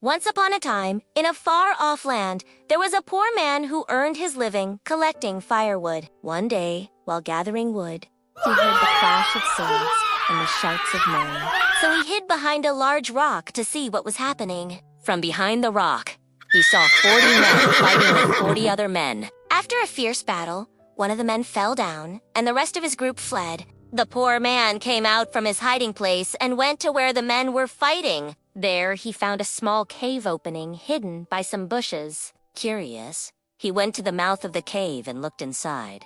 Once upon a time, in a far-off land, there was a poor man who earned his living collecting firewood. One day, while gathering wood, he heard the clash of swords and the shouts of men. So he hid behind a large rock to see what was happening. From behind the rock, he saw 40 men fighting with 40 other men. After a fierce battle, one of the men fell down, and the rest of his group fled. The poor man came out from his hiding place and went to where the men were fighting. There, he found a small cave opening hidden by some bushes. Curious, he went to the mouth of the cave and looked inside.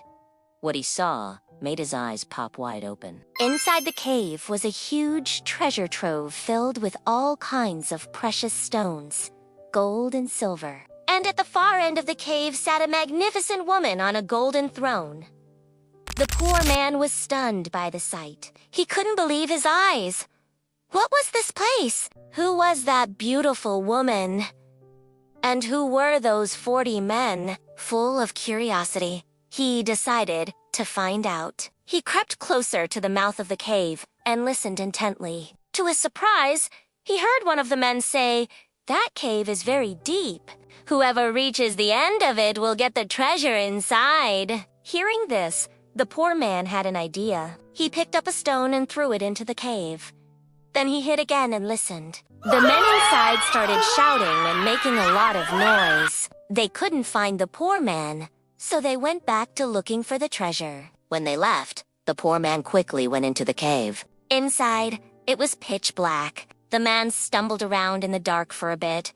What he saw made his eyes pop wide open. Inside the cave was a huge treasure trove filled with all kinds of precious stones, gold and silver. And at the far end of the cave sat a magnificent woman on a golden throne. The poor man was stunned by the sight. He couldn't believe his eyes. What was this place? Who was that beautiful woman? And who were those 40 men? Full of curiosity, he decided to find out. He crept closer to the mouth of the cave and listened intently. To his surprise, he heard one of the men say, "That cave is very deep. Whoever reaches the end of it will get the treasure inside." Hearing this, the poor man had an idea. He picked up a stone and threw it into the cave. Then he hid again and listened. The men inside started shouting and making a lot of noise. They couldn't find the poor man, so they went back to looking for the treasure. When they left, the poor man quickly went into the cave. Inside, it was pitch black. The man stumbled around in the dark for a bit,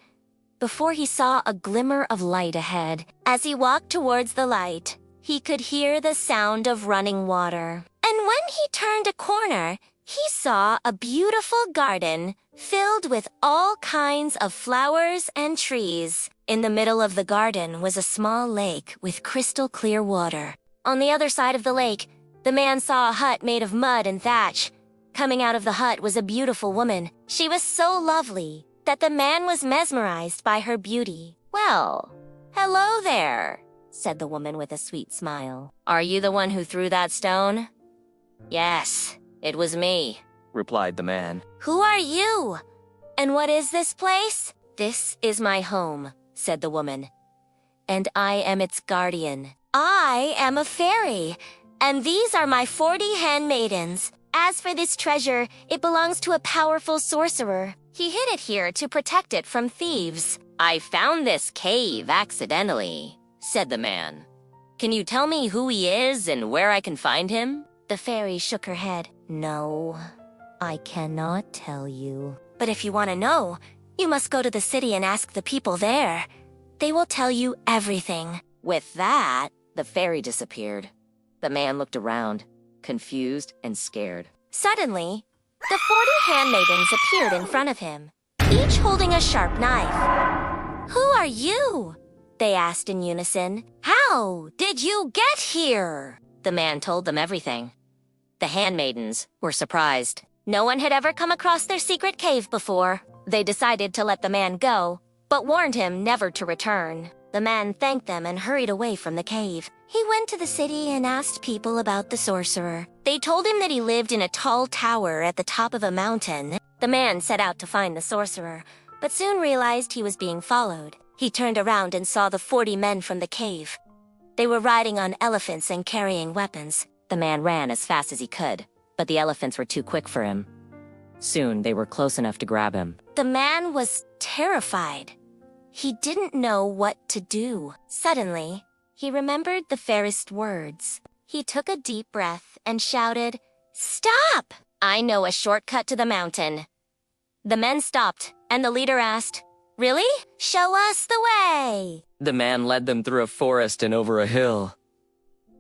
before he saw a glimmer of light ahead. As he walked towards the light, he could hear the sound of running water. And when he turned a corner, he saw a beautiful garden filled with all kinds of flowers and trees. In the middle of the garden was a small lake with crystal clear water. On the other side of the lake, the man saw a hut made of mud and thatch. Coming out of the hut was a beautiful woman. She was so lovely that the man was mesmerized by her beauty. "Well, hello there," said the woman with a sweet smile. "Are you the one who threw that stone?" "Yes, it was me," replied the man. "Who are you? And what is this place?" "This is my home," said the woman, "and I am its guardian. I am a fairy, and these are my 40 handmaidens. As for this treasure, it belongs to a powerful sorcerer. He hid it here to protect it from thieves." "I found this cave accidentally," said the man. "Can you tell me who he is and where I can find him?" The fairy shook her head. "No, I cannot tell you. But if you want to know, you must go to the city and ask the people there. They will tell you everything." With that, the fairy disappeared. The man looked around, confused and scared. Suddenly, the 40 handmaidens appeared in front of him, each holding a sharp knife. "Who are you?" they asked in unison. "How did you get here?" The man told them everything. The handmaidens were surprised. No one had ever come across their secret cave before. They decided to let the man go, but warned him never to return. The man thanked them and hurried away from the cave. He went to the city and asked people about the sorcerer. They told him that he lived in a tall tower at the top of a mountain. The man set out to find the sorcerer, but soon realized he was being followed. He turned around and saw the 40 men from the cave. They were riding on elephants and carrying weapons. The man ran as fast as he could, but the elephants were too quick for him. Soon, they were close enough to grab him. The man was terrified. He didn't know what to do. Suddenly, he remembered the fairy's words. He took a deep breath and shouted, "Stop! I know a shortcut to the mountain." The men stopped, and the leader asked, "Really? Show us the way." The man led them through a forest and over a hill.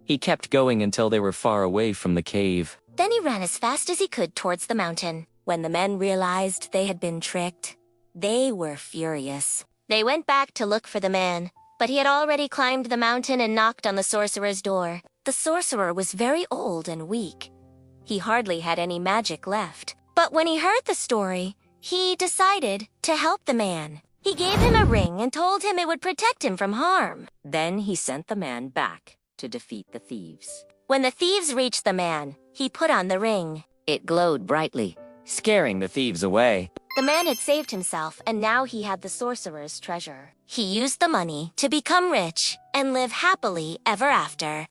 He kept going until they were far away from the cave. Then he ran as fast as he could towards the mountain. When the men realized they had been tricked, they were furious. They went back to look for the man, but he had already climbed the mountain and knocked on the sorcerer's door. The sorcerer was very old and weak. He hardly had any magic left. But when he heard the story, he decided to help the man. He gave him a ring and told him it would protect him from harm. Then he sent the man back to defeat the thieves. When the thieves reached the man, he put on the ring. It glowed brightly, scaring the thieves away. The man had saved himself, and now he had the sorcerer's treasure. He used the money to become rich and live happily ever after.